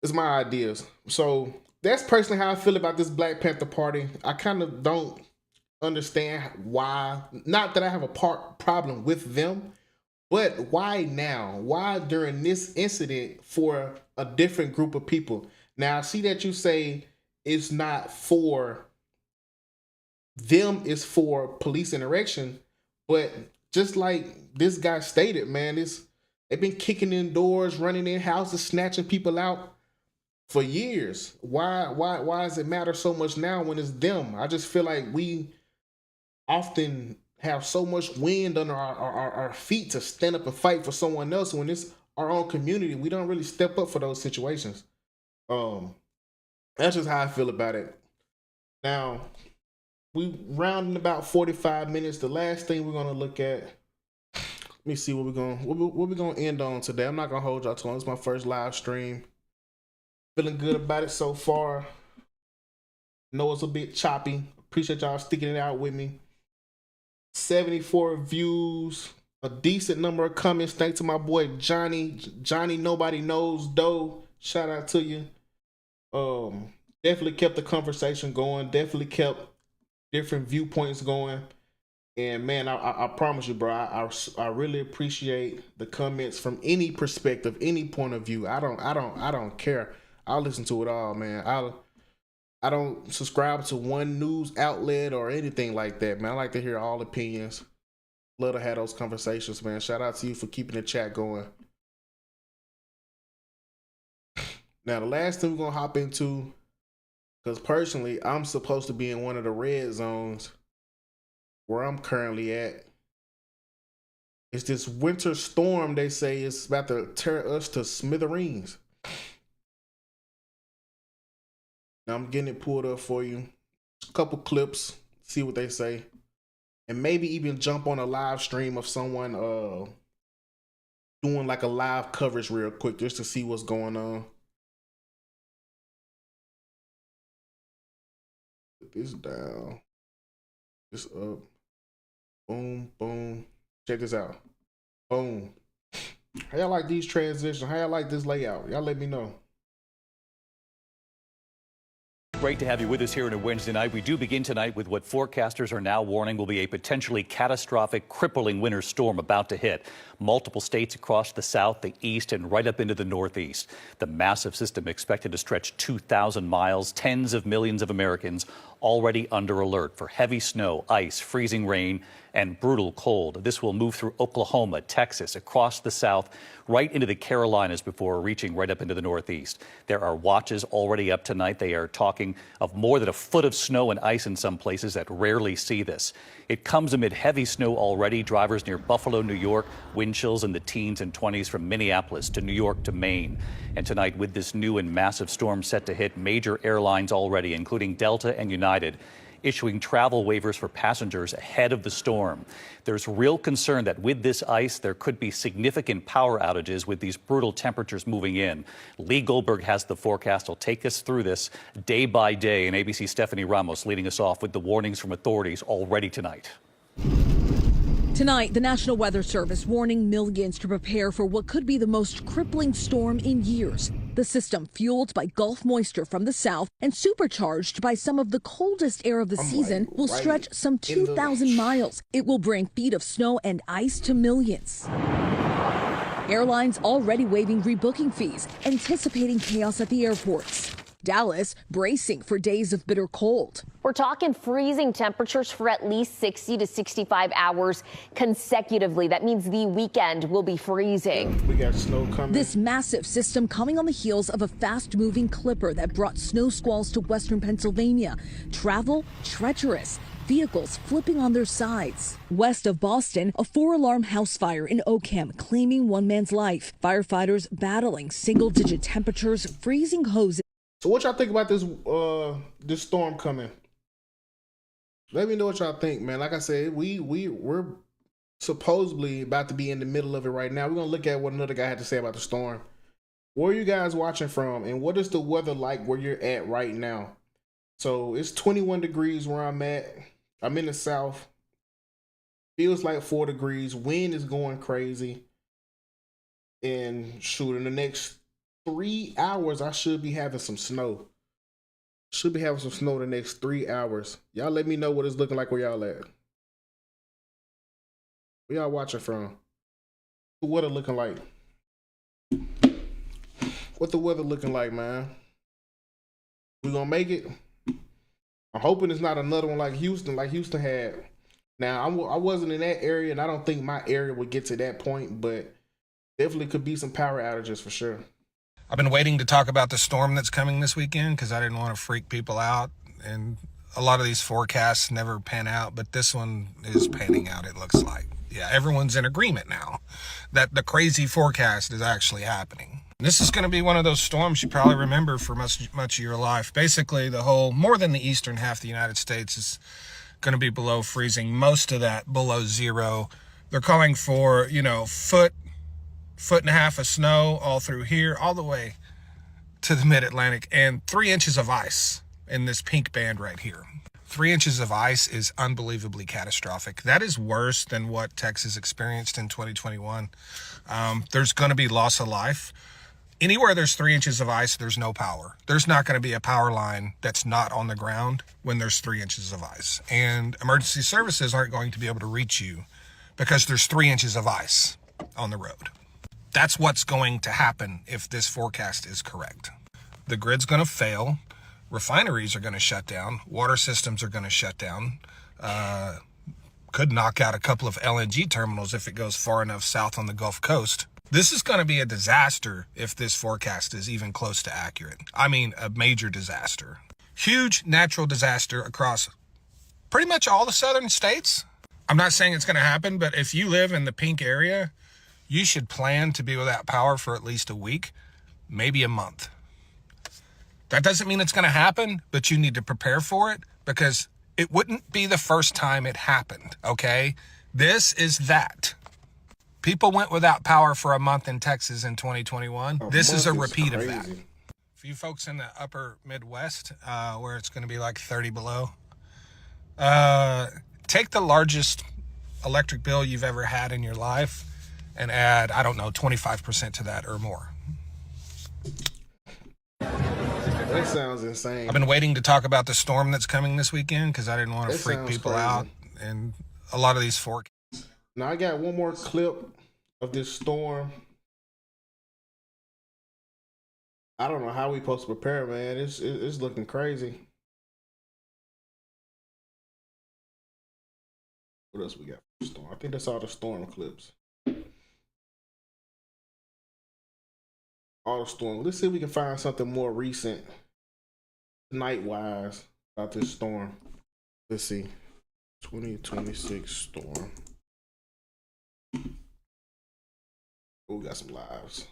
It's my ideas. So that's personally how I feel about this Black Panther Party. I kind of don't understand why. Not that I have a problem with them, but why now? Why during this incident for a different group of people? Now I see that you say it's not for them, it's for police interaction, but just like this guy stated, man, they've been kicking in doors, running in houses, snatching people out for years. Why does it matter so much now when it's them? I just feel like we often have so much wind under our feet to stand up and fight for someone else. When it's our own community, we don't really step up for those situations. That's just how I feel about it. Now, we rounding about 45 minutes. The last thing we're gonna look at. Let me see what we're gonna end on today. I'm not gonna hold y'all too long. It's my first live stream. Feeling good about it so far. Know it's a bit choppy. Appreciate y'all sticking it out with me. 74 views, a decent number of comments. Thanks to my boy Johnny Nobody Knows Doe. Shout out to you. Definitely kept the conversation going. Definitely kept different viewpoints going. And man, I promise you, bro, I really appreciate the comments from any perspective, any point of view. I don't care. I'll listen to it all, man. I don't subscribe to one news outlet or anything like that, man. I like to hear all opinions. Love to have those conversations, man. Shout out to you for keeping the chat going. Now, the last thing we're going to hop into, because personally, I'm supposed to be in one of the red zones where I'm currently at. It's this winter storm they say is about to tear us to smithereens. Now I'm getting it pulled up for you. A couple clips, see what they say. And maybe even jump on a live stream of someone doing like a live coverage real quick just to see what's going on. Put this down. This up. Boom, boom. Check this out. Boom. How y'all like these transitions? How y'all like this layout? Y'all let me know. Great to have you with us here on a Wednesday night. We do begin tonight with what forecasters are now warning will be a potentially catastrophic, crippling winter storm about to hit multiple states across the south, the east, and right up into the northeast. The massive system expected to stretch 2,000 miles, tens of millions of Americans already under alert for heavy snow, ice, freezing rain, and brutal cold. This will move through Oklahoma, Texas, across the south, right into the Carolinas before reaching right up into the northeast. There are watches already up tonight. They are talking of more than a foot of snow and ice in some places that rarely see this. It comes amid heavy snow already. Drivers near Buffalo, New York, wind chills in the teens and 20s from Minneapolis to New York to Maine. And tonight, with this new and massive storm set to hit, major airlines already, including Delta and United, issuing travel waivers for passengers ahead of the storm. There's real concern that with this ice, there could be significant power outages with these brutal temperatures moving in. Lee Goldberg has the forecast. He'll take us through this day by day. And ABC's Stephanie Ramos leading us off with the warnings from authorities already tonight. Tonight, the National Weather Service warning millions to prepare for what could be the most crippling storm in years. The system fueled by Gulf moisture from the south and supercharged by some of the coldest air of the season will stretch some 2,000 miles. It will bring feet of snow and ice to millions. Airlines already waiving rebooking fees, anticipating chaos at the airports. Dallas bracing for days of bitter cold. We're talking freezing temperatures for at least 60 to 65 hours consecutively. That means the weekend will be freezing. We got snow coming. This massive system coming on the heels of a fast-moving clipper that brought snow squalls to western Pennsylvania. Travel treacherous. Vehicles flipping on their sides. West of Boston, a 4-alarm house fire in Oakham claiming one man's life. Firefighters battling single-digit temperatures, freezing hoses. So what y'all think about this storm coming? Let me know what y'all think, man. Like I said, we're supposedly about to be in the middle of it right now. We're gonna look at what another guy had to say about the storm. Where are you guys watching from, and what is the weather like where you're at right now? So it's 21 degrees where I'm at. I'm in the south. Feels like 4 degrees. Wind is going crazy. And shoot, in the next 3 hours, I should be having some snow. Should be having some snow the next 3 hours. Y'all let me know what it's looking like where y'all at. Where y'all watching from? What it looking like? What the weather looking like, man? We gonna make it? I'm hoping it's not another one like Houston had. Now, I wasn't in that area, and I don't think my area would get to that point, but definitely could be some power outages for sure. I've been waiting to talk about the storm that's coming this weekend because I didn't want to freak people out. And a lot of these forecasts never pan out, but this one is panning out, it looks like. Yeah, everyone's in agreement now that the crazy forecast is actually happening. This is going to be one of those storms you probably remember for much of your life. Basically, more than the eastern half of the United States is going to be below freezing. Most of that below zero. They're calling for, foot and a half of snow all through here, all the way to the mid-Atlantic, and 3 inches of ice in this pink band right here. 3 inches of ice is unbelievably catastrophic. That is worse than what Texas experienced in 2021. There's going to be loss of life. Anywhere there's 3 inches of ice, there's no power. There's not going to be a power line that's not on the ground when there's 3 inches of ice. And emergency services aren't going to be able to reach you because there's 3 inches of ice on the road. That's what's going to happen if this forecast is correct. The grid's going to fail. Refineries are going to shut down. Water systems are going to shut down. Could knock out a couple of LNG terminals if it goes far enough south on the Gulf Coast. This is going to be a disaster if this forecast is even close to accurate. I mean, a major disaster. Huge natural disaster across pretty much all the southern states. I'm not saying it's going to happen, but if you live in the pink area, you should plan to be without power for at least a week, maybe a month. That doesn't mean it's going to happen, but you need to prepare for it because it wouldn't be the first time it happened, okay? This is that. People went without power for a month in Texas in 2021. This is a repeat of that. For you folks in the upper Midwest, where it's going to be like 30 below, take the largest electric bill you've ever had in your life and add, 25% to that or more. That sounds insane. I've been waiting to talk about the storm that's coming this weekend because I didn't want to freak people out. And a lot of these forecasts. Now I got one more clip of this storm. I don't know how we supposed to prepare, man. It's looking crazy. What else we got for the storm? I think that's all the storm clips. All the storm. Let's see if we can find something more recent, night-wise, about this storm. Let's see. 2026 storm. Oh, we got some lives.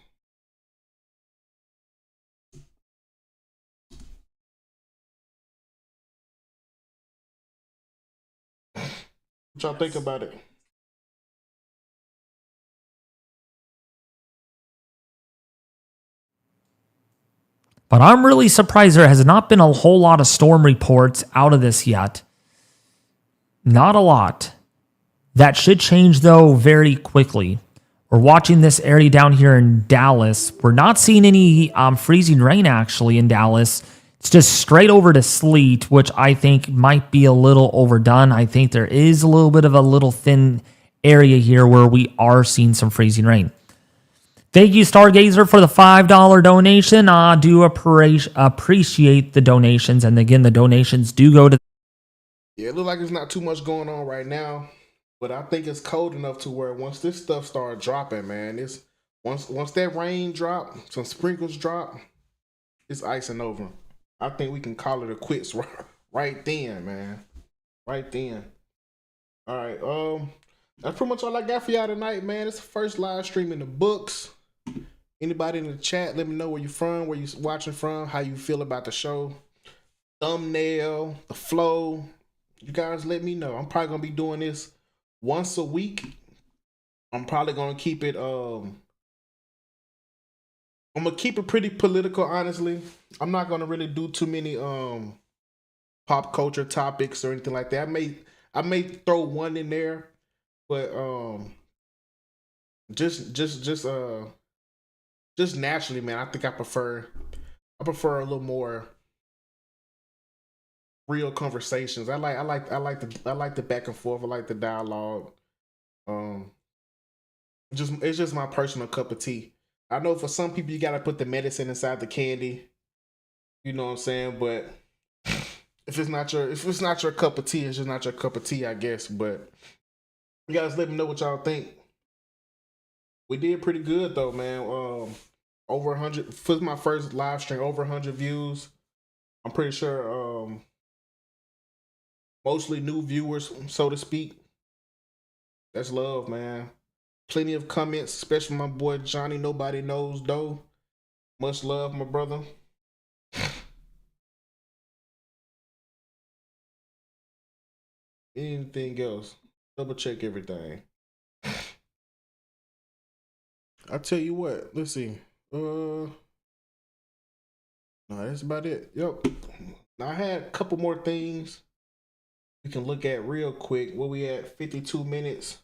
What y'all think about it? But I'm really surprised there has not been a whole lot of storm reports out of this yet. Not a lot. That should change, though, very quickly. We're watching this area down here in Dallas. We're not seeing any freezing rain, actually, in Dallas. It's just straight over to sleet, which I think might be a little overdone. I think there is a little bit of a little thin area here where we are seeing some freezing rain. Thank you, Stargazer, for the $5 donation. I do appreciate the donations. And again, the donations do go to... Yeah, it looks like there's not too much going on right now. But I think it's cold enough to where once this stuff starts dropping, man, it's once that rain drop, some sprinkles drop, it's icing over. I think we can call it a quits right then, man. Right then. All right, that's pretty much all I got for y'all tonight, man. It's the first live stream in the books. Anybody in the chat, let me know where you're from, where you're watching from, how you feel about the show. Thumbnail, the flow. You guys let me know. I'm probably gonna be doing this once a week. I'm probably gonna keep it I'm gonna keep it pretty political, honestly. I'm not gonna really do too many pop culture topics or anything like that. I may throw one in there, but just naturally, man, I think I prefer a little more real conversations. I like the back and forth. I like the dialogue. It's just my personal cup of tea. I know for some people you gotta put the medicine inside the candy. You know what I'm saying? But if it's not your cup of tea, it's just not your cup of tea, I guess. But you guys let me know what y'all think. We did pretty good though, man. Over 100 for my first live stream, over 100 views. I'm pretty sure mostly new viewers, so to speak. That's love, man. Plenty of comments, especially my boy Johnny Nobody Knows Doe. Much love, my brother. Anything else? Double check everything. I'll tell you what. Let's see. No, that's about it. Yep. Now, I had a couple more things we can look at real quick. Where we at 52 minutes.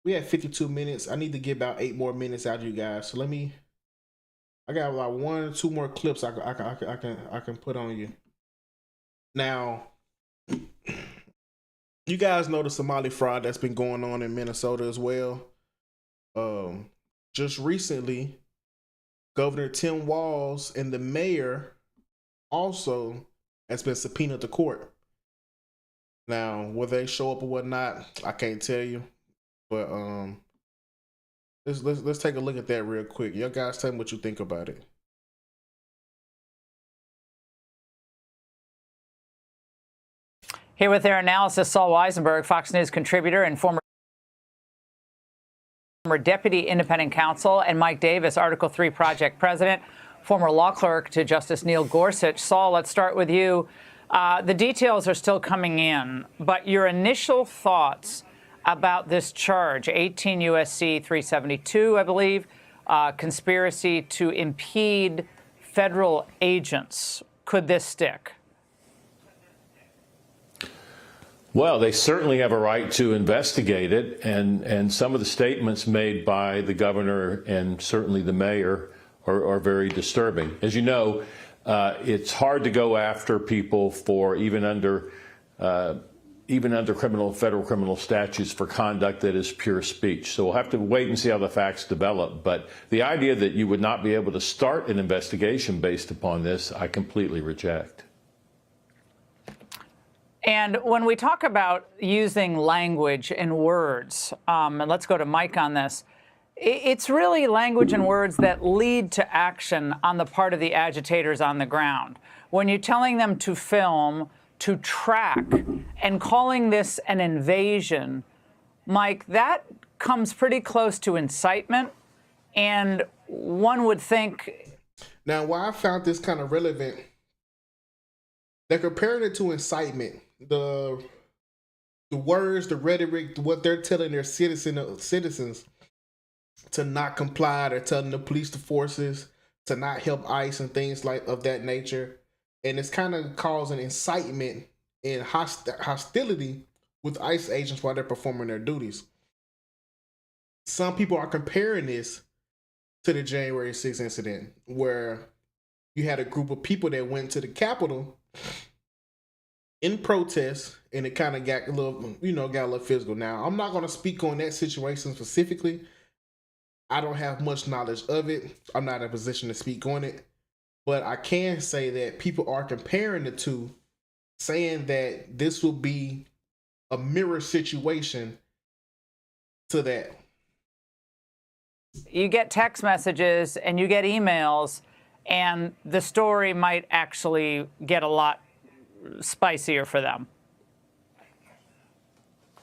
We had 52 minutes. I need to get about 8 more minutes out of you guys. So I got like 1 or 2 more clips I can put on you. Now, you guys know the Somali fraud that's been going on in Minnesota as well. Just recently, Governor Tim Walz and the mayor also has been subpoenaed to court. Now, will they show up or whatnot? I can't tell you. But let's take a look at that real quick. Y'all guys tell me what you think about it. Here with their analysis, Saul Weisenberg, Fox News contributor and former deputy independent counsel, and Mike Davis, Article 3 project president, former law clerk to Justice Neil Gorsuch. Saul, let's start with you. The details are still coming in, but your initial thoughts about this charge, 18 U.S.C. 372, I believe, conspiracy to impede federal agents. Could this stick? Well, they certainly have a right to investigate it, and some of the statements made by the governor and certainly the mayor are very disturbing. As you know, it's hard to go after people for even under federal criminal statutes for conduct that is pure speech. So we'll have to wait and see how the facts develop. But the idea that you would not be able to start an investigation based upon this, I completely reject. And when we talk about using language and words, and let's go to Mike on this, it's really language and words that lead to action on the part of the agitators on the ground. When you're telling them to film, to track, and calling this an invasion, Mike, that comes pretty close to incitement, and one would think... Now, why I found this kind of relevant, they're comparing it to incitement. The words, the rhetoric, what they're telling their citizens to not comply, they're telling the police forces to not help ICE and things like of that nature. And it's kind of causing incitement and hostility with ICE agents while they're performing their duties. Some people are comparing this to the January 6th incident, where you had a group of people that went to the Capitol in protest, and it kind of got a little physical. Now, I'm not going to speak on that situation specifically. I don't have much knowledge of it. I'm not in a position to speak on it. But I can say that people are comparing the two, saying that this will be a mirror situation to that. You get text messages and you get emails, and the story might actually get a lot spicier for them.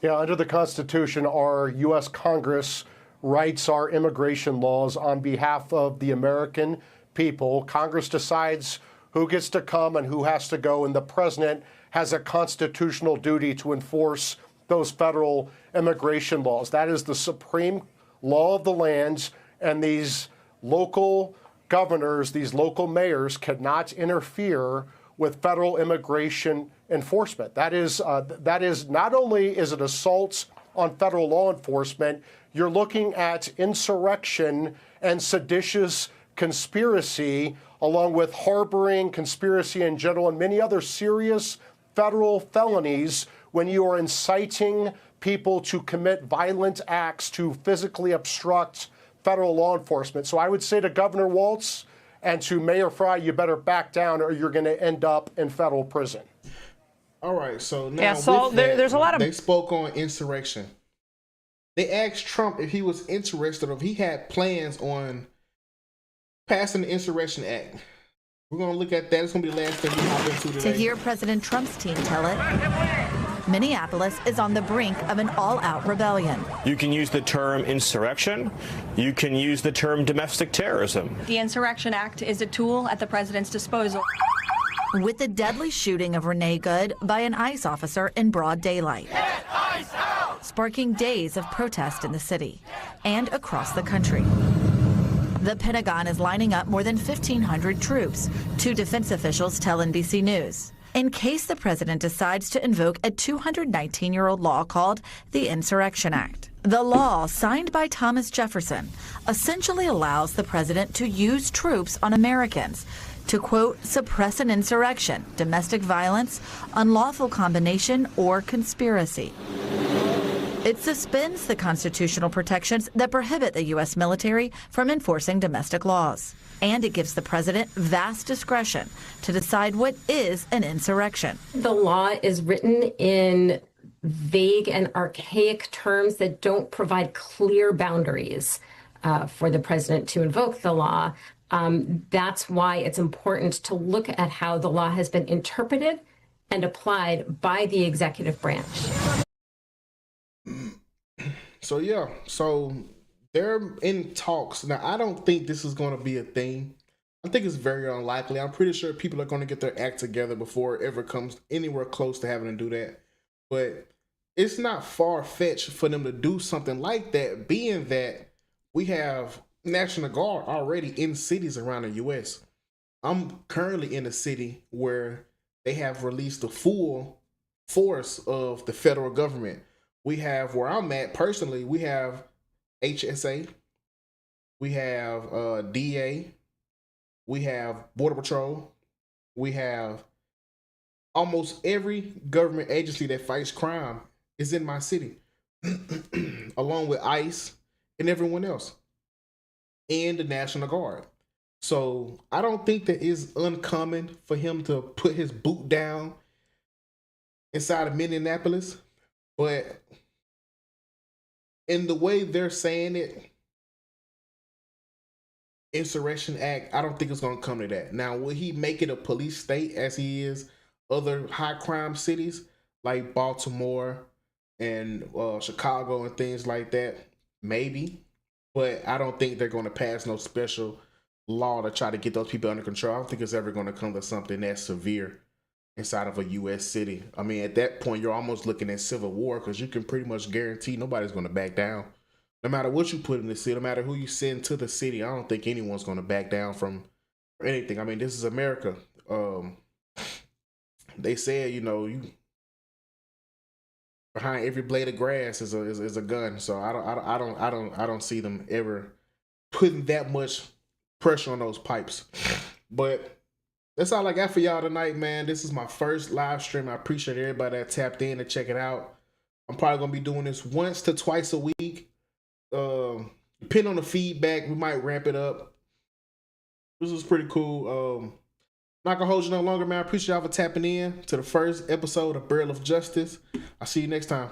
Yeah, under the Constitution, our U.S. Congress writes our immigration laws on behalf of the American people. Congress decides who gets to come and who has to go, and the president has a constitutional duty to enforce those federal immigration laws. That is the supreme law of the land, and these local governors, these local mayors cannot interfere with federal immigration enforcement. That is not only is it assaults on federal law enforcement, you're looking at insurrection and seditious conspiracy, along with harboring, conspiracy in general, and many other serious federal felonies when you are inciting people to commit violent acts to physically obstruct federal law enforcement. So I would say to Governor Walz and to Mayor Fry, you better back down or you're going to end up in federal prison. All right, so now Yeah, so with that, there's a lot of... They spoke on insurrection. They asked Trump if he was interested or if he had plans on passing the Insurrection Act. We're going to look at that. It's going to be the last thing we hop into today. To hear President Trump's team tell it, Minneapolis is on the brink of an all-out rebellion. You can use the term insurrection. You can use the term domestic terrorism. The Insurrection Act is a tool at the president's disposal. With the deadly shooting of Renee Good by an ICE officer in broad daylight, sparking days of protest in the city and across the country. The Pentagon is lining up more than 1,500 troops, two defense officials tell NBC News, in case the president decides to invoke a 219-year-old law called the Insurrection Act. The law, signed by Thomas Jefferson, essentially allows the president to use troops on Americans to, quote, suppress an insurrection, domestic violence, unlawful combination, or conspiracy. It suspends the constitutional protections that prohibit the U.S. military from enforcing domestic laws. And it gives the president vast discretion to decide what is an insurrection. The law is written in vague and archaic terms that don't provide clear boundaries for the president to invoke the law. That's why it's important to look at how the law has been interpreted and applied by the executive branch. So yeah, so they're in talks. Now, I don't think this is going to be a thing. I think it's very unlikely. I'm pretty sure people are going to get their act together before it ever comes anywhere close to having to do that. But it's not far-fetched for them to do something like that, being that we have National Guard already in cities around the U.S. I'm currently in a city where they have released the full force of the federal government. We have, where I'm at personally, we have HSA, we have DA, we have Border Patrol, we have almost every government agency that fights crime is in my city, along with ICE and everyone else, and the National Guard. So I don't think that it's uncommon for him to put his boot down inside of Minneapolis. But in the way they're saying it, Insurrection Act, I don't think it's going to come to that. Now, will he make it a police state as he is other high crime cities like Baltimore and Chicago and things like that? Maybe. But I don't think they're going to pass no special law to try to get those people under control. I don't think it's ever going to come to something that severe inside of a U.S. city. I mean, at that point, you're almost looking at civil war because you can pretty much guarantee nobody's going to back down. No matter what you put in the city, no matter who you send to the city, I don't think anyone's going to back down from anything. I mean, this is America. They said, you know, you behind every blade of grass is a gun. So I don't see them ever putting that much pressure on those pipes. But that's all I got for y'all tonight, man. This is my first live stream. I appreciate everybody that tapped in to check it out. I'm probably going to be doing this once to twice a week. Depending on the feedback, we might ramp it up. This was pretty cool. Not going to hold you no longer, man. I appreciate y'all for tapping in to the first episode of Barrel of Justice. I'll see you next time.